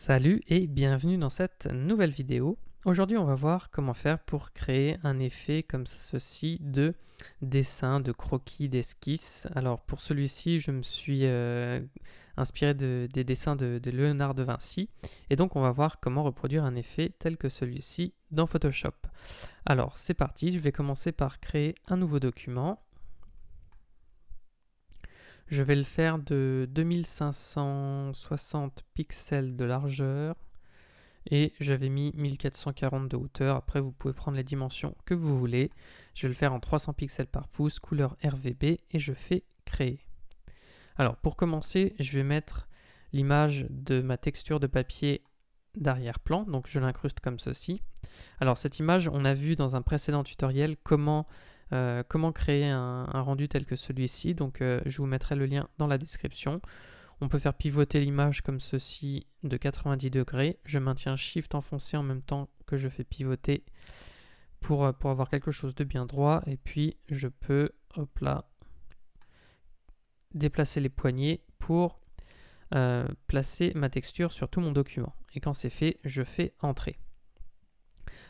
Salut et bienvenue dans cette nouvelle vidéo. Aujourd'hui, on va voir comment faire pour créer un effet comme ceci de dessin, de croquis, d'esquisse. Alors pour celui-ci, je me suis inspiré des dessins de Léonard de Vinci. Et donc on va voir comment reproduire un effet tel que celui-ci dans Photoshop. Alors c'est parti, je vais commencer par créer un nouveau document. Je vais le faire de 2560 pixels de largeur et j'avais mis 1440 de hauteur. Après, vous pouvez prendre les dimensions que vous voulez. Je vais le faire en 300 pixels par pouce, couleur RGB et je fais créer. Alors, pour commencer, je vais mettre l'image de ma texture de papier d'arrière-plan, donc je l'incruste comme ceci. Alors, cette image, on a vu dans un précédent tutoriel comment créer un rendu tel que celui-ci, donc je vous mettrai le lien dans la description. On peut faire pivoter l'image comme ceci de 90 degrés. Je maintiens Shift enfoncé en même temps que je fais pivoter pour avoir quelque chose de bien droit. Et puis je peux, hop là, déplacer les poignets pour placer ma texture sur tout mon document. Et quand c'est fait, je fais Entrée.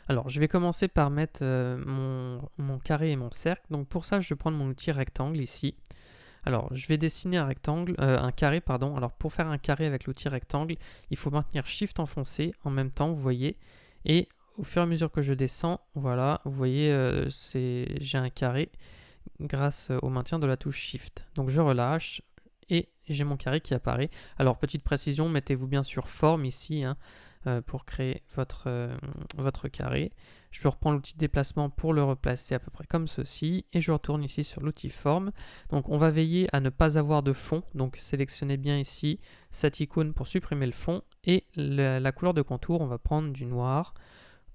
Alors, je vais commencer par mettre mon carré et mon cercle. Donc pour ça, je vais prendre mon outil rectangle ici. Alors, je vais dessiner un carré, pardon. Alors, pour faire un carré avec l'outil rectangle, il faut maintenir Shift enfoncé en même temps, vous voyez. Et au fur et à mesure que je descends, voilà, vous voyez, j'ai un carré grâce au maintien de la touche Shift. Donc, je relâche et j'ai mon carré qui apparaît. Alors, petite précision, mettez-vous bien sur Forme ici, hein, pour créer votre carré. Je vais reprendre l'outil de déplacement pour le replacer à peu près comme ceci et je retourne ici sur l'outil forme. Donc on va veiller à ne pas avoir de fond, donc sélectionnez bien ici cette icône pour supprimer le fond et la couleur de contour, on va prendre du noir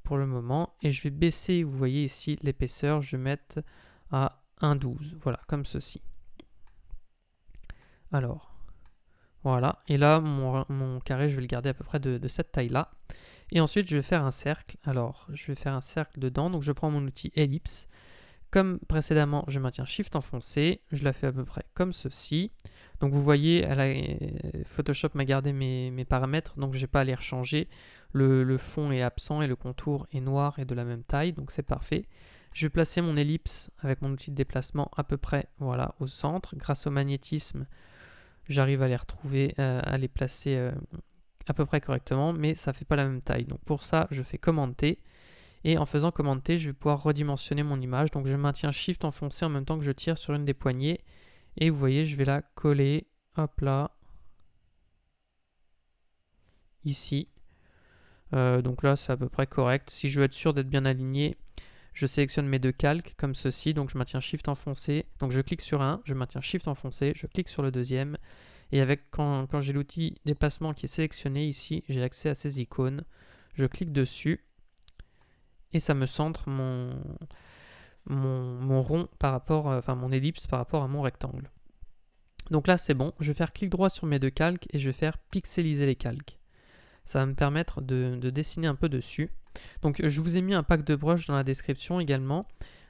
pour le moment et je vais baisser, vous voyez ici l'épaisseur, je vais mettre à 1,12, voilà, comme ceci. Alors, voilà, et là mon carré je vais le garder à peu près de cette taille là. Et ensuite, je vais faire un cercle. Alors, je vais faire un cercle dedans. Donc, je prends mon outil ellipse. Comme précédemment, je maintiens Shift enfoncé. Je la fais à peu près comme ceci. Donc, vous voyez, Photoshop m'a gardé mes paramètres. Donc, je n'ai pas à les rechanger. Le fond est absent et le contour est noir et de la même taille. Donc, c'est parfait. Je vais placer mon ellipse avec mon outil de déplacement à peu près voilà, au centre. Grâce au magnétisme, j'arrive à les retrouver, à les placer à peu près correctement, mais ça fait pas la même taille. Donc pour ça, je fais Commande T, et en faisant Commande T, je vais pouvoir redimensionner mon image. Donc je maintiens Shift enfoncé en même temps que je tire sur une des poignées, et vous voyez, je vais la coller, hop là, ici. Donc là, c'est à peu près correct. Si je veux être sûr d'être bien aligné, je sélectionne mes deux calques comme ceci, donc je maintiens Shift enfoncé, donc je clique sur un, je maintiens Shift enfoncé, je clique sur le deuxième, et quand j'ai l'outil déplacement qui est sélectionné ici, j'ai accès à ces icônes, je clique dessus, et ça me centre mon rond par rapport, enfin mon ellipse par rapport à mon rectangle. Donc là c'est bon, je vais faire clic droit sur mes deux calques, et je vais faire pixeliser les calques. Ça va me permettre de dessiner un peu dessus. Donc je vous ai mis un pack de brushes dans la description également.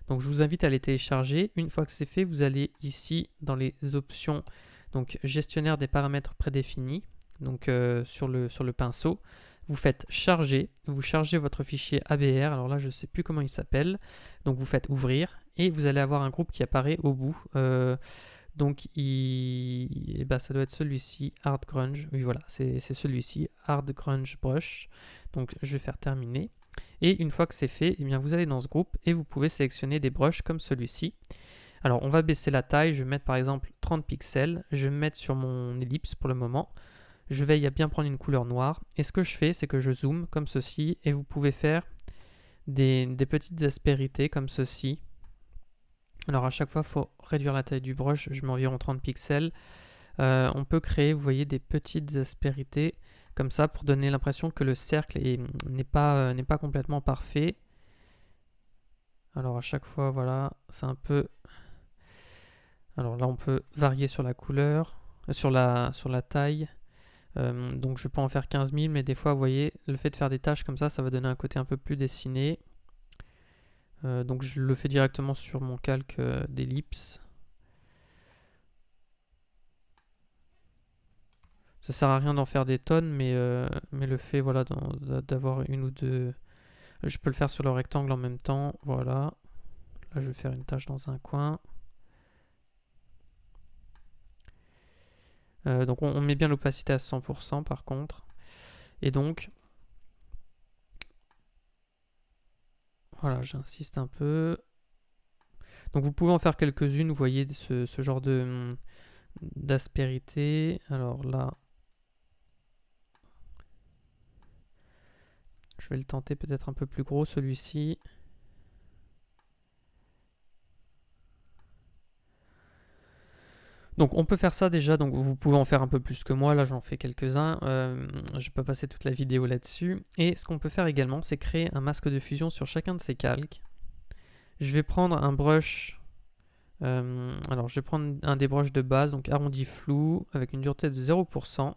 Donc je vous invite à les télécharger. Une fois que c'est fait, vous allez ici dans les options, donc gestionnaire des paramètres prédéfinis, donc sur le pinceau. Vous faites charger, vous chargez votre fichier ABR, alors là je ne sais plus comment il s'appelle. Donc vous faites ouvrir et vous allez avoir un groupe qui apparaît au bout. Donc ça doit être celui-ci, Hard Grunge. Oui voilà, c'est celui-ci, Hard Grunge Brush. Donc je vais faire terminer. Et une fois que c'est fait, eh bien, vous allez dans ce groupe et vous pouvez sélectionner des brushes comme celui-ci. Alors on va baisser la taille, je vais mettre par exemple 30 pixels. Je vais me mettre sur mon ellipse pour le moment. Je veille à bien prendre une couleur noire. Et ce que je fais, c'est que je zoome comme ceci et vous pouvez faire des petites aspérités comme ceci. Alors à chaque fois, il faut réduire la taille du brush, je mets environ 30 pixels. On peut créer, vous voyez, des petites aspérités comme ça pour donner l'impression que le cercle n'est pas complètement parfait. Alors à chaque fois, voilà, c'est un peu... Alors là, on peut varier sur la couleur, sur la taille. Donc je peux en faire 15 000, mais des fois, vous voyez, le fait de faire des tâches comme ça va donner un côté un peu plus dessiné. Donc je le fais directement sur mon calque d'ellipse. Ça sert à rien d'en faire des tonnes, mais le fait voilà, d'avoir une ou deux... Je peux le faire sur le rectangle en même temps, voilà. Là je vais faire une tâche dans un coin. Donc on met bien l'opacité à 100% par contre. Et donc, voilà, j'insiste un peu. Donc vous pouvez en faire quelques-unes, vous voyez ce genre d'aspérité. Alors là, je vais le tenter peut-être un peu plus gros celui-ci. Donc on peut faire ça déjà, donc vous pouvez en faire un peu plus que moi, là j'en fais quelques-uns, je vais pas passer toute la vidéo là-dessus. Et ce qu'on peut faire également, c'est créer un masque de fusion sur chacun de ces calques. Je vais prendre un brush, alors je vais prendre un des brushes de base, donc arrondi flou, avec une dureté de 0%.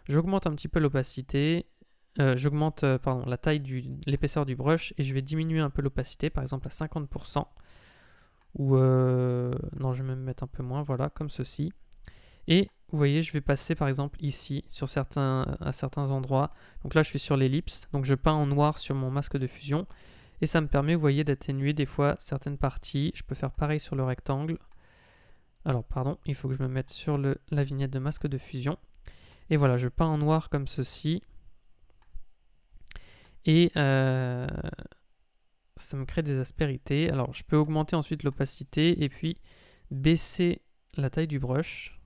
J'augmente un petit peu l'opacité, j'augmente la taille l'épaisseur du brush, et je vais diminuer un peu l'opacité, par exemple à 50%. Ou non, je vais même mettre un peu moins, voilà, comme ceci. Et vous voyez, je vais passer par exemple ici, à certains endroits. Donc là, je suis sur l'ellipse, donc je peins en noir sur mon masque de fusion. Et ça me permet, vous voyez, d'atténuer des fois certaines parties. Je peux faire pareil sur le rectangle. Alors, pardon, il faut que je me mette sur la vignette de masque de fusion. Et voilà, je peins en noir comme ceci. Et ça me crée des aspérités. Alors, je peux augmenter ensuite l'opacité et puis baisser la taille du brush.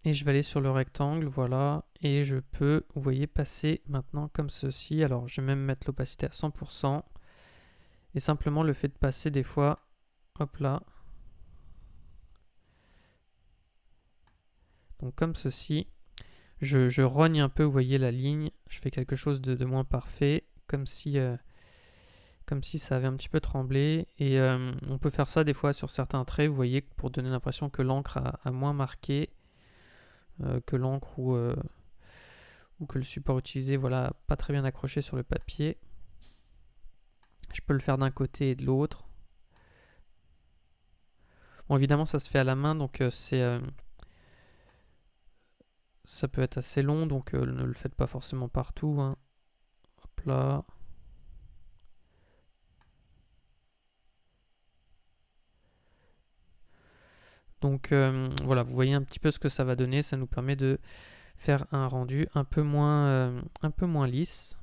Et je vais aller sur le rectangle, voilà, et je peux, vous voyez, passer maintenant comme ceci. Alors, je vais même mettre l'opacité à 100%. Et simplement, le fait de passer des fois, hop là. Donc, comme ceci. Je rogne un peu, vous voyez, la ligne. Je fais quelque chose de moins parfait, comme si ça avait un petit peu tremblé. Et on peut faire ça des fois sur certains traits, vous voyez, pour donner l'impression que l'encre a moins marqué que l'encre ou que le support utilisé, voilà, pas très bien accroché sur le papier. Je peux le faire d'un côté et de l'autre. Bon, évidemment, ça se fait à la main, donc ça peut être assez long, donc ne le faites pas forcément partout, hein. Hop là. Donc voilà, vous voyez un petit peu ce que ça va donner. Ça nous permet de faire un rendu un peu moins lisse.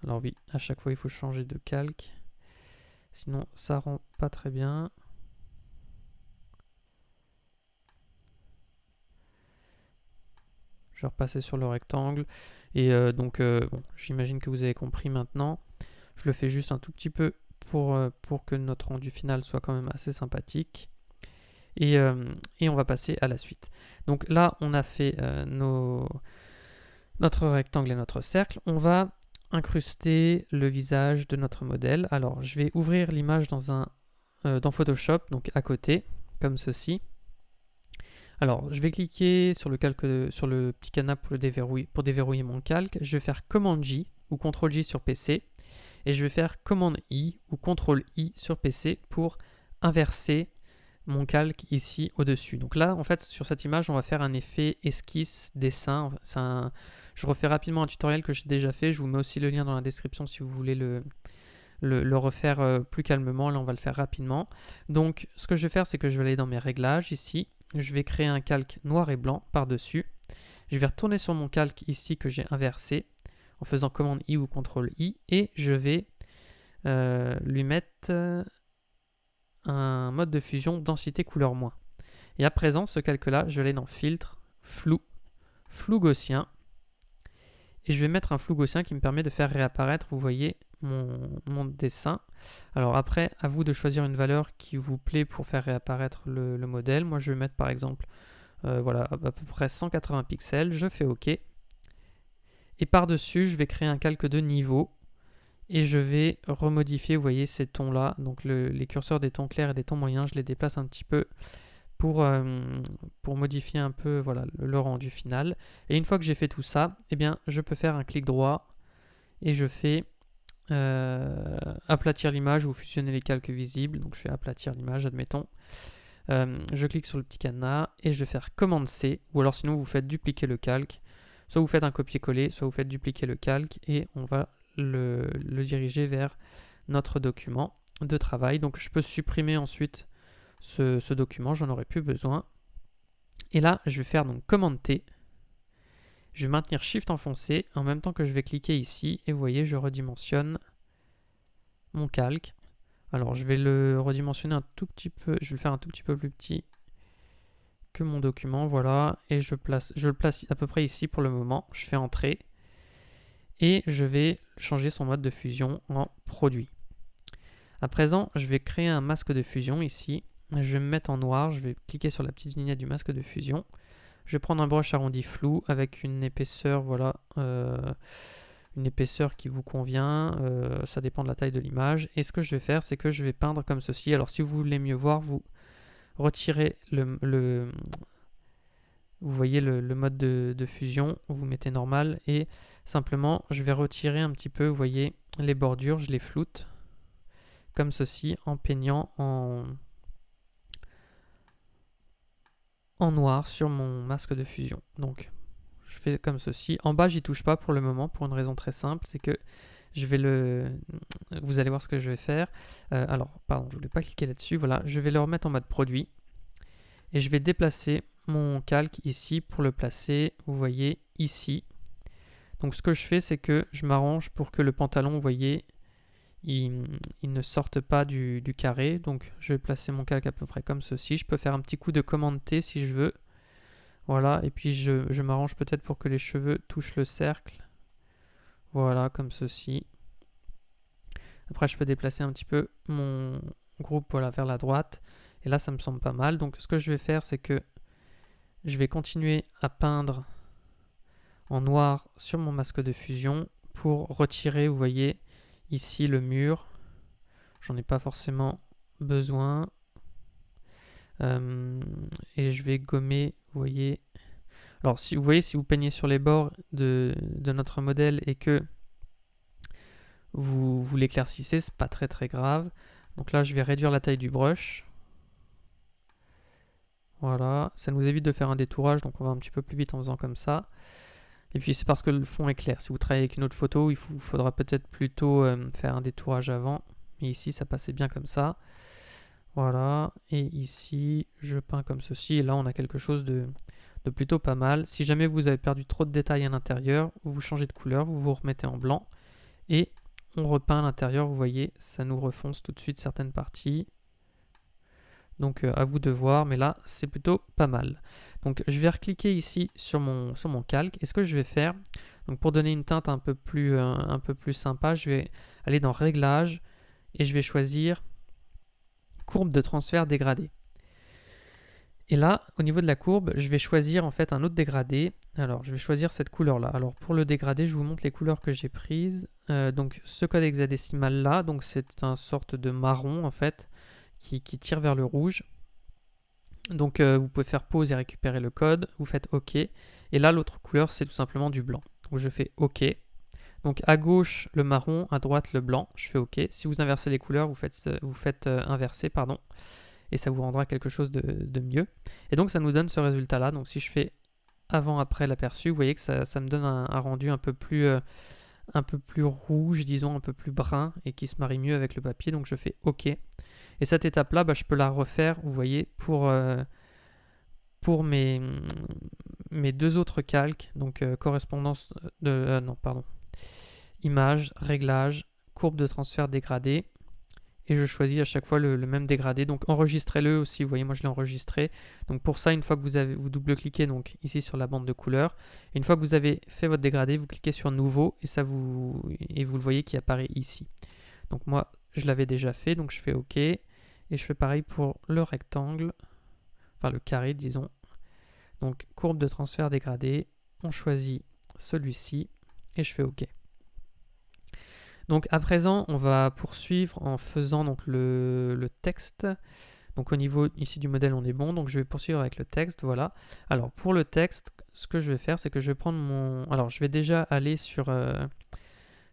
Alors oui, à chaque fois il faut changer de calque, sinon ça rend pas très bien. Je vais repasser sur le rectangle. Et donc bon, j'imagine que vous avez compris maintenant. Je le fais juste un tout petit peu pour que notre rendu final soit quand même assez sympathique. Et on va passer à la suite. Donc là, on a fait notre rectangle et notre cercle. On va incruster le visage de notre modèle. Alors, je vais ouvrir l'image dans Photoshop, donc à côté, comme ceci. Alors, je vais cliquer sur le petit cadenas pour déverrouiller mon calque. Je vais faire Command J ou Ctrl J sur PC. Et je vais faire Command I ou Ctrl I sur PC pour inverser mon calque ici au-dessus. Donc là, en fait, sur cette image, on va faire un effet esquisse, dessin. Je refais rapidement un tutoriel que j'ai déjà fait. Je vous mets aussi le lien dans la description si vous voulez le refaire plus calmement. Là, on va le faire rapidement. Donc, ce que je vais faire, c'est que je vais aller dans mes réglages ici. Je vais créer un calque noir et blanc par-dessus. Je vais retourner sur mon calque ici que j'ai inversé en faisant commande I ou CTRL I et je vais lui mettre un mode de fusion densité couleur moins. Et à présent, ce calque-là, je vais aller dans Filtre, Flou, Flou gaussien. Et je vais mettre un flou gaussien qui me permet de faire réapparaître, vous voyez, mon dessin. Alors après, à vous de choisir une valeur qui vous plaît pour faire réapparaître le modèle. Moi, je vais mettre par exemple, voilà, à peu près 180 pixels. Je fais OK. Et par-dessus, je vais créer un calque de niveau. Et je vais remodifier, vous voyez, ces tons-là. Donc les curseurs des tons clairs et des tons moyens, je les déplace un petit peu pour modifier un peu voilà, le rendu final. Et une fois que j'ai fait tout ça, eh bien, je peux faire un clic droit et je fais aplatir l'image ou fusionner les calques visibles. Donc je fais aplatir l'image, admettons. Je clique sur le petit cadenas et je vais faire commande C, ou alors sinon vous faites dupliquer le calque. Soit vous faites un copier-coller, soit vous faites dupliquer le calque et on va le diriger vers notre document de travail. Donc je peux supprimer ensuite ce document, j'en aurais plus besoin. Et là, je vais faire donc commande T. Je vais maintenir Shift enfoncé en même temps que je vais cliquer ici. Et vous voyez, je redimensionne mon calque. Alors, je vais le redimensionner un tout petit peu. Je vais le faire un tout petit peu plus petit que mon document. Voilà. Et je le place à peu près ici pour le moment. Je fais Entrée. Et je vais changer son mode de fusion en produit. À présent, je vais créer un masque de fusion ici. Je vais me mettre en noir. Je vais cliquer sur la petite vignette du masque de fusion. Je vais prendre un brush arrondi flou avec une épaisseur, voilà, une épaisseur qui vous convient. Ça dépend de la taille de l'image. Et ce que je vais faire, c'est que je vais peindre comme ceci. Alors, si vous voulez mieux voir, vous retirez vous voyez le mode de fusion. Vous mettez normal et simplement, je vais retirer un petit peu, vous voyez, les bordures. Je les floute comme ceci en peignant en noir sur mon masque de fusion. Donc je fais comme ceci. En bas, j'y touche pas pour le moment pour une raison très simple, c'est que je vais vous allez voir ce que je vais faire. Alors, pardon, je voulais pas cliquer là-dessus. Voilà, je vais le remettre en mode produit et je vais déplacer mon calque ici pour le placer, vous voyez, ici. Donc ce que je fais, c'est que je m'arrange pour que le pantalon, vous voyez, il ne sorte pas du carré. Donc je vais placer mon calque à peu près comme ceci. Je peux faire un petit coup de commande T si je veux. Voilà, et puis je m'arrange peut-être pour que les cheveux touchent le cercle. Voilà, comme ceci. Après, je peux déplacer un petit peu mon groupe, voilà, vers la droite. Et là, ça me semble pas mal. Donc ce que je vais faire, c'est que je vais continuer à peindre en noir sur mon masque de fusion pour retirer, vous voyez, ici le mur. J'en ai pas forcément besoin. Et je vais gommer, vous voyez. Alors, si vous voyez, si vous peignez sur les bords de notre modèle et que vous l'éclaircissez, c'est pas très très grave. Donc là, je vais réduire la taille du brush. Voilà, ça nous évite de faire un détourage, donc on va un petit peu plus vite en faisant comme ça. Et puis c'est parce que le fond est clair. Si vous travaillez avec une autre photo, il faudra peut-être plutôt faire un détourage avant. Mais ici, ça passait bien comme ça. Voilà, et ici, je peins comme ceci. Et là, on a quelque chose de plutôt pas mal. Si jamais vous avez perdu trop de détails à l'intérieur, vous changez de couleur, vous vous remettez en blanc. Et on repeint à l'intérieur, vous voyez, ça nous refonce tout de suite certaines parties. Donc à vous de voir, mais là c'est plutôt pas mal. Donc je vais recliquer ici sur mon calque. Et ce que je vais faire, donc pour donner une teinte un peu plus sympa, je vais aller dans Réglages et je vais choisir Courbe de transfert dégradé. Et là, au niveau de la courbe, je vais choisir en fait un autre dégradé. Alors je vais choisir cette couleur là. Alors pour le dégradé, je vous montre les couleurs que j'ai prises. Donc ce code hexadécimal là, donc c'est une sorte de marron en fait, qui tire vers le rouge. Donc vous pouvez faire pause et récupérer le code, vous faites OK. Et là l'autre couleur c'est tout simplement du blanc. Donc je fais OK. Donc à gauche le marron, à droite le blanc, je fais OK. Si vous inversez les couleurs, vous faites inverser, pardon. Et ça vous rendra quelque chose de mieux. Et donc ça nous donne ce résultat là. Donc si je fais avant-après l'aperçu, vous voyez que ça me donne un rendu un peu plus rouge, disons, un peu plus brun, et qui se marie mieux avec le papier. Donc je fais OK. Et cette étape-là, je peux la refaire, vous voyez, pour mes deux autres calques. Donc correspondance de... non, pardon. Image, réglage, courbe de transfert dégradé. Et je choisis à chaque fois le même dégradé. Donc enregistrez-le aussi, vous voyez, moi je l'ai enregistré. Donc pour ça, une fois que vous double-cliquez donc ici sur la bande de couleurs, et une fois que vous avez fait votre dégradé, vous cliquez sur Nouveau et vous le voyez qui apparaît ici. Donc moi, je l'avais déjà fait, donc je fais OK. Et je fais pareil pour le rectangle, enfin le carré, disons. Donc courbe de transfert dégradé, on choisit celui-ci et je fais OK. Donc à présent, on va poursuivre en faisant donc le texte. Donc au niveau ici du modèle, on est bon. Donc je vais poursuivre avec le texte, voilà. Alors pour le texte, ce que je vais faire, c'est que je vais prendre mon... Alors je vais déjà aller sur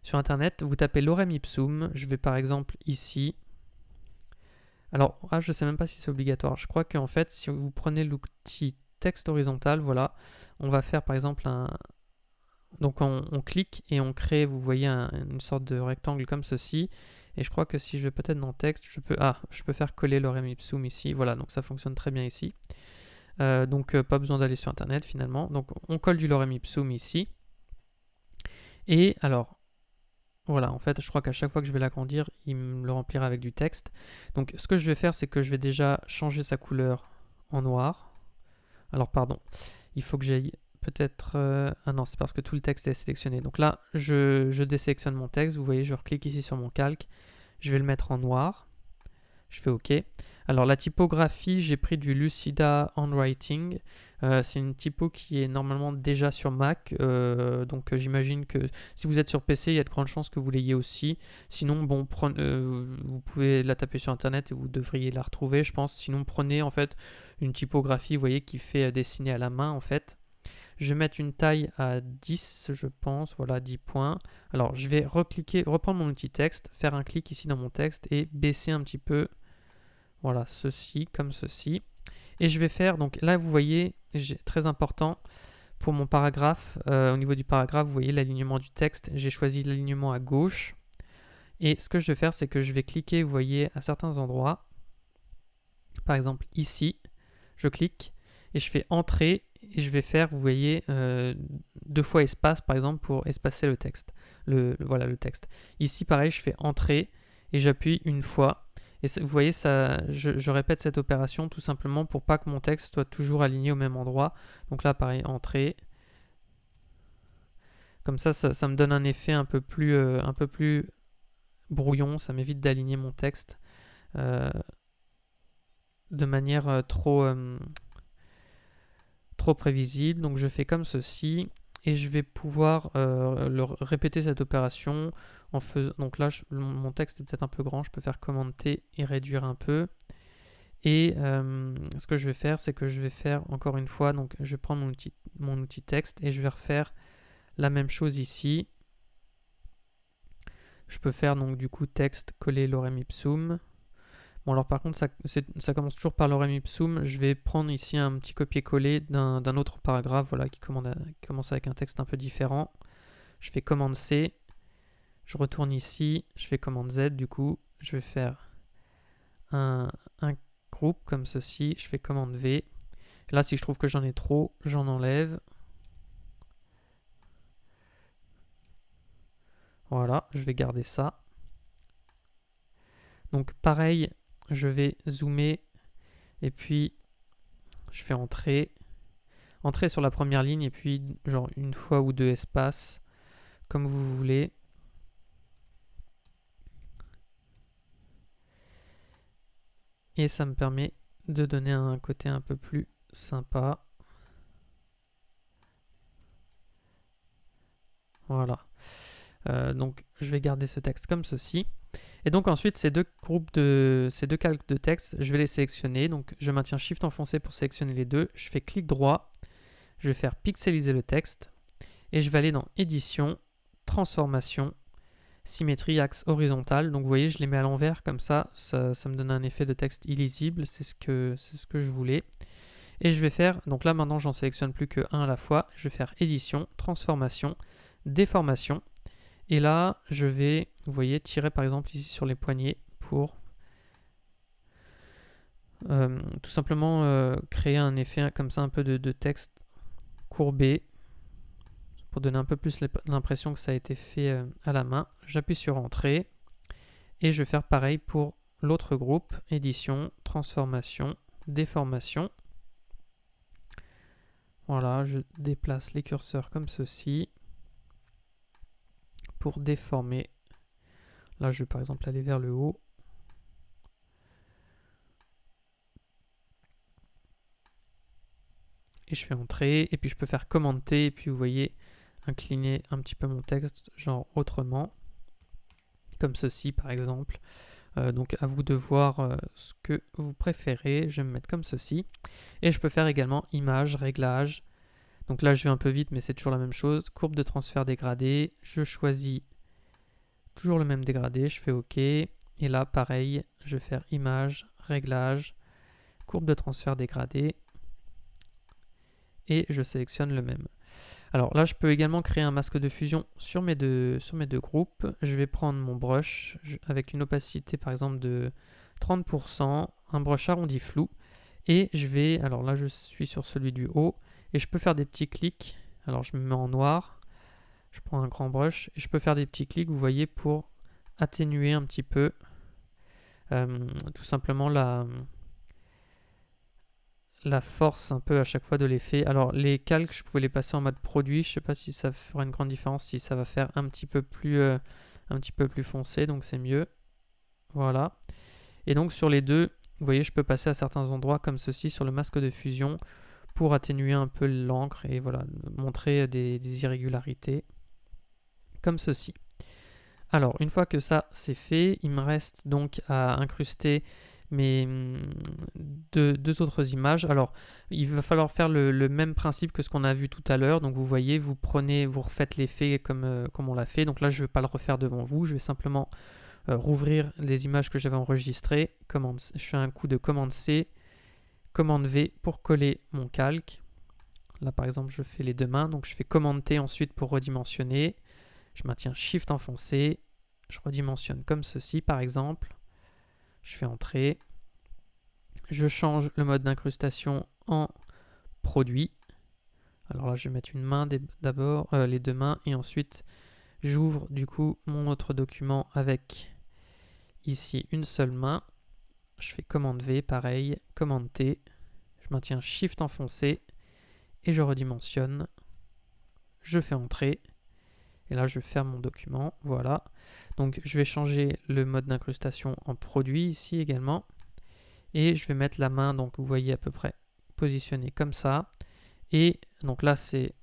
sur internet, vous tapez lorem ipsum, je vais par exemple ici. Alors, je ne sais même pas si c'est obligatoire. Je crois qu'en fait, si vous prenez l'outil texte horizontal, voilà, on va faire par exemple donc on clique et on crée, vous voyez, une sorte de rectangle comme ceci. Et je crois que si je vais peut-être dans texte, je peux faire coller lorem ipsum ici. Voilà, donc ça fonctionne très bien ici. Donc pas besoin d'aller sur internet finalement. Donc on colle du lorem ipsum ici. Et alors, voilà, en fait, je crois qu'à chaque fois que je vais l'agrandir, il me le remplira avec du texte. Donc ce que je vais faire, c'est que je vais déjà changer sa couleur en noir. Alors pardon, il faut que j'aille peut-être... ah non, c'est parce que tout le texte est sélectionné. Donc là, je désélectionne mon texte. Vous voyez, je reclique ici sur mon calque. Je vais le mettre en noir. Je fais OK. Alors la typographie, j'ai pris du Lucida Handwriting. C'est une typo qui est normalement déjà sur Mac. Donc j'imagine que si vous êtes sur PC, il y a de grandes chances que vous l'ayez aussi. Sinon, bon, vous pouvez la taper sur Internet et vous devriez la retrouver, je pense. Sinon, prenez en fait une typographie, vous voyez, qui fait dessiner à la main en fait. Je vais mettre une taille à 10, je pense, voilà, 10 points. Alors, je vais reprendre mon outil texte, faire un clic ici dans mon texte et baisser un petit peu, voilà, ceci, comme ceci. Et je vais faire, donc là, vous voyez, très important, pour mon paragraphe, au niveau du paragraphe, vous voyez l'alignement du texte, j'ai choisi l'alignement à gauche. Et ce que je vais faire, c'est que je vais cliquer, vous voyez, à certains endroits. Par exemple, ici, je clique et je fais Entrée. Et je vais faire, vous voyez, 2 fois espace, par exemple, pour espacer le texte. Voilà le texte. Ici, pareil, je fais Entrée et j'appuie une fois. Et vous voyez, je répète cette opération tout simplement pour pas que mon texte soit toujours aligné au même endroit. Donc là, pareil, Entrée. Comme ça me donne un effet un peu plus brouillon. Ça m'évite d'aligner mon texte de manière trop prévisible. Donc je fais comme ceci et je vais pouvoir répéter cette opération en faisant. Donc là, mon texte est peut-être un peu grand, je peux faire commande T et réduire un peu. Et ce que je vais faire, c'est que je vais faire encore une fois, donc je vais prendre mon outil texte et je vais refaire la même chose ici. Je peux faire donc du coup texte coller lorem ipsum. Bon alors par contre ça commence toujours par lorem ipsum. Je vais prendre ici un petit copier-coller d'un autre paragraphe, voilà, qui commence avec un texte un peu différent. Je fais commande C, je retourne ici, je fais commande Z, du coup je vais faire un groupe comme ceci, je fais commande V. Là si je trouve que j'en ai trop, j'en enlève. Voilà, je vais garder ça. Donc pareil, je vais zoomer et puis je fais entrer sur la première ligne et puis genre une fois ou deux espaces comme vous voulez. Et ça me permet de donner un côté un peu plus sympa. Voilà. Donc je vais garder ce texte comme ceci. Et donc ensuite ces deux calques de texte, je vais les sélectionner. Donc je maintiens Shift enfoncé pour sélectionner les deux. Je fais clic droit. Je vais faire pixeliser le texte. Et je vais aller dans Édition, Transformation, Symétrie, Axe horizontal. Donc vous voyez, je les mets à l'envers comme ça me donne un effet de texte illisible. C'est ce que je voulais. Et je vais faire, donc là maintenant j'en sélectionne plus que un à la fois. Je vais faire Édition, Transformation, Déformation. Et là, je vais, vous voyez, tirer par exemple ici sur les poignets pour tout simplement créer un effet comme ça, un peu de texte courbé, pour donner un peu plus l'impression que ça a été fait à la main. J'appuie sur Entrée et je vais faire pareil pour l'autre groupe, Édition, Transformation, Déformation. Voilà, je déplace les curseurs comme ceci pour déformer. Là, je vais par exemple aller vers le haut. Et je fais Entrée, et puis je peux faire commande T, et puis vous voyez, incliner un petit peu mon texte, genre autrement, comme ceci par exemple. Donc à vous de voir ce que vous préférez. Je vais me mettre comme ceci. Et je peux faire également Image, Réglage. Donc là je vais un peu vite, mais c'est toujours la même chose. Courbe de transfert dégradé. Je choisis toujours le même dégradé, je fais OK. Et là, pareil, je vais faire image, réglage, courbe de transfert dégradé. Et je sélectionne le même. Alors là, je peux également créer un masque de fusion sur mes deux groupes. Je vais prendre mon brush avec une opacité par exemple de 30%, un brush arrondi flou. Et je vais, alors là je suis sur celui du haut, et je peux faire des petits clics. Alors je me mets en noir, je prends un grand brush, et je peux faire des petits clics, vous voyez, pour atténuer un petit peu tout simplement la force un peu à chaque fois de l'effet. Alors les calques, je pouvais les passer en mode produit, je sais pas si ça fera une grande différence, si ça va faire un petit peu plus foncé, donc c'est mieux. Voilà. Et donc sur les deux, vous voyez, je peux passer à certains endroits comme ceci sur le masque de fusion pour atténuer un peu l'encre et voilà, montrer des irrégularités comme ceci. Alors, une fois que ça c'est fait, il me reste donc à incruster mes deux autres images. Alors, il va falloir faire le même principe que ce qu'on a vu tout à l'heure. Donc, vous voyez, vous refaites l'effet comme on l'a fait. Donc là, je ne vais pas le refaire devant vous. Je vais simplement rouvrir les images que j'avais enregistrées. Je fais un coup de commande C, commande V pour coller mon calque. Là, par exemple, je fais les deux mains. Donc, je fais commande T ensuite pour redimensionner. Je maintiens Shift enfoncé, je redimensionne comme ceci par exemple, je fais entrer, je change le mode d'incrustation en produit. Alors là je vais mettre une main d'abord, les deux mains, et ensuite j'ouvre du coup mon autre document avec ici une seule main. Je fais commande V, pareil, commande T, je maintiens Shift enfoncé et je redimensionne, je fais entrer. Et là, je ferme mon document, voilà. Donc, je vais changer le mode d'incrustation en produit ici également. Et je vais mettre la main, donc vous voyez à peu près positionnée comme ça. Et donc là, c'est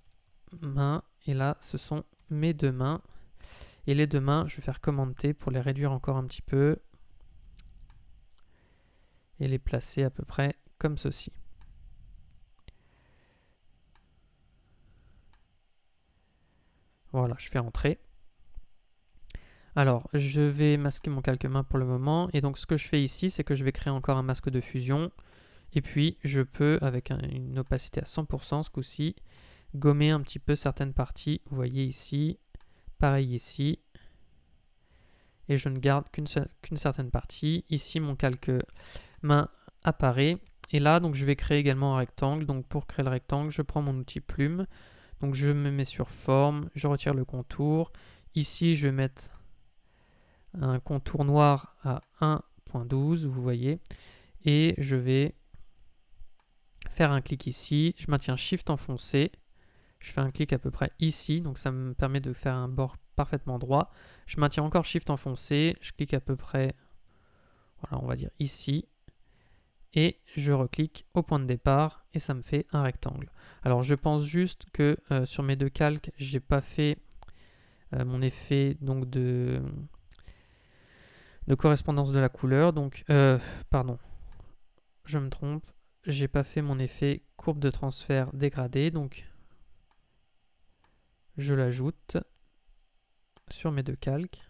main. Et là, ce sont mes deux mains. Et les deux mains, je vais faire commande T pour les réduire encore un petit peu. Et les placer à peu près comme ceci. Voilà, je fais entrer. Alors, je vais masquer mon calque main pour le moment. Et donc, ce que je fais ici, c'est que je vais créer encore un masque de fusion. Et puis, je peux, avec une opacité à 100% ce coup-ci, gommer un petit peu certaines parties. Vous voyez ici, pareil ici. Et je ne garde qu'une certaine partie. Ici, mon calque main apparaît. Et là, donc, je vais créer également un rectangle. Donc, pour créer le rectangle, je prends mon outil plume. Donc, je me mets sur forme. Je retire le contour. Ici, je vais mettre un contour noir à 1.12, vous voyez. Et je vais faire un clic ici. Je maintiens Shift enfoncé. Je fais un clic à peu près ici, donc ça me permet de faire un bord parfaitement droit. Je maintiens encore Shift enfoncé, je clique à peu près, voilà, on va dire ici, et je reclique au point de départ, et ça me fait un rectangle. Alors je pense juste que sur mes deux calques, j'ai pas fait mon effet donc de correspondance de la couleur, donc, pardon, je me trompe, j'ai pas fait mon effet courbe de transfert dégradé, donc je l'ajoute sur mes deux calques.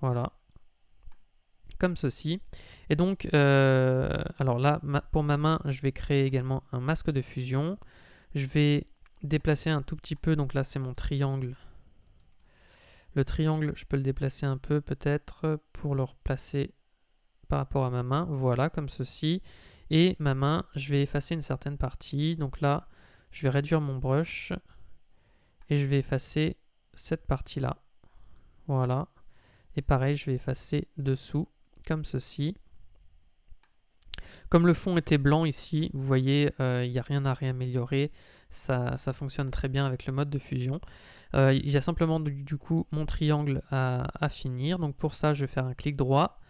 Voilà. Comme ceci. Et donc, alors là, pour ma main, je vais créer également un masque de fusion. Je vais déplacer un tout petit peu. Donc là, c'est mon triangle. Le triangle, je peux le déplacer un peu peut-être pour le replacer par rapport à ma main. Voilà, comme ceci. Et ma main, je vais effacer une certaine partie. Donc là, je vais réduire mon brush et je vais effacer cette partie-là. Voilà. Et pareil, je vais effacer dessous, comme ceci. Comme le fond était blanc ici, vous voyez, il n'y a rien à réaméliorer. Ça fonctionne très bien avec le mode de fusion. Il y a simplement du coup mon triangle à finir. Donc pour ça, je vais faire un clic droit.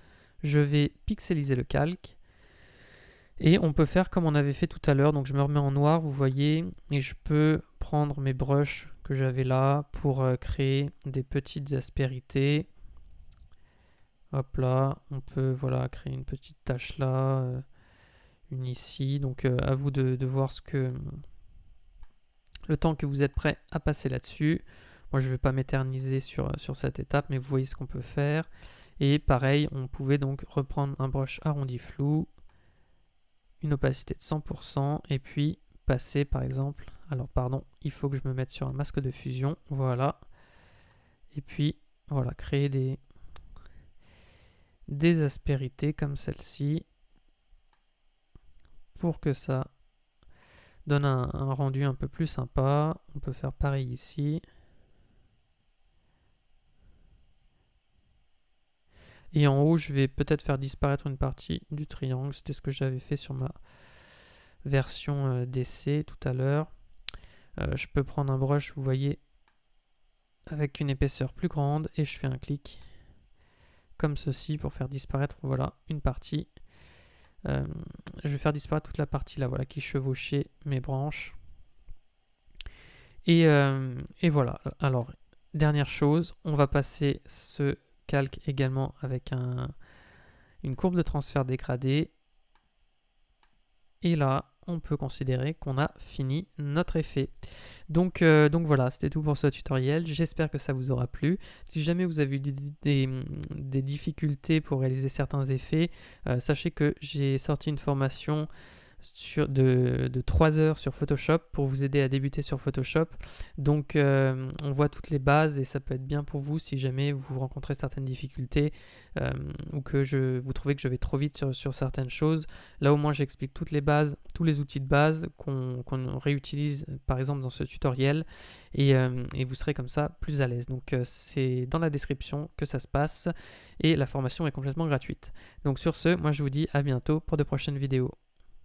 Je vais pixeliser le calque. Et on peut faire comme on avait fait tout à l'heure. Donc je me remets en noir, vous voyez. Et je peux prendre mes brushes que j'avais là pour créer des petites aspérités. Hop là, on peut voilà, créer une petite tache là, une ici. Donc à vous de voir ce que Le temps que vous êtes prêt à passer là-dessus. Moi, je ne vais pas m'éterniser sur cette étape, mais vous voyez ce qu'on peut faire. Et pareil, on pouvait donc reprendre un brush arrondi flou, une opacité de 100%, et puis passer par exemple, alors pardon, il faut que je me mette sur un masque de fusion, voilà. Et puis, voilà, créer des aspérités comme celle-ci, pour que ça donne un rendu un peu plus sympa. On peut faire pareil ici. Et en haut, je vais peut-être faire disparaître une partie du triangle. C'était ce que j'avais fait sur ma version d'essai tout à l'heure. Je peux prendre un brush, vous voyez, avec une épaisseur plus grande. Et je fais un clic comme ceci pour faire disparaître, voilà, une partie. Je vais faire disparaître toute la partie là, voilà, qui chevauchait mes branches. Et voilà. Alors, dernière chose, on va passer ce calque également avec une courbe de transfert dégradée. Et là, on peut considérer qu'on a fini notre effet. Donc voilà, c'était tout pour ce tutoriel. J'espère que ça vous aura plu. Si jamais vous avez eu des difficultés pour réaliser certains effets, sachez que j'ai sorti une formation de 3 heures sur Photoshop pour vous aider à débuter sur Photoshop. Donc on voit toutes les bases et ça peut être bien pour vous si jamais vous rencontrez certaines difficultés ou que vous trouvez que je vais trop vite sur certaines choses. Là au moins j'explique toutes les bases, tous les outils de base qu'on réutilise par exemple dans ce tutoriel et vous serez comme ça plus à l'aise. Donc c'est dans la description que ça se passe et la formation est complètement gratuite. Donc sur ce, moi je vous dis à bientôt pour de prochaines vidéos.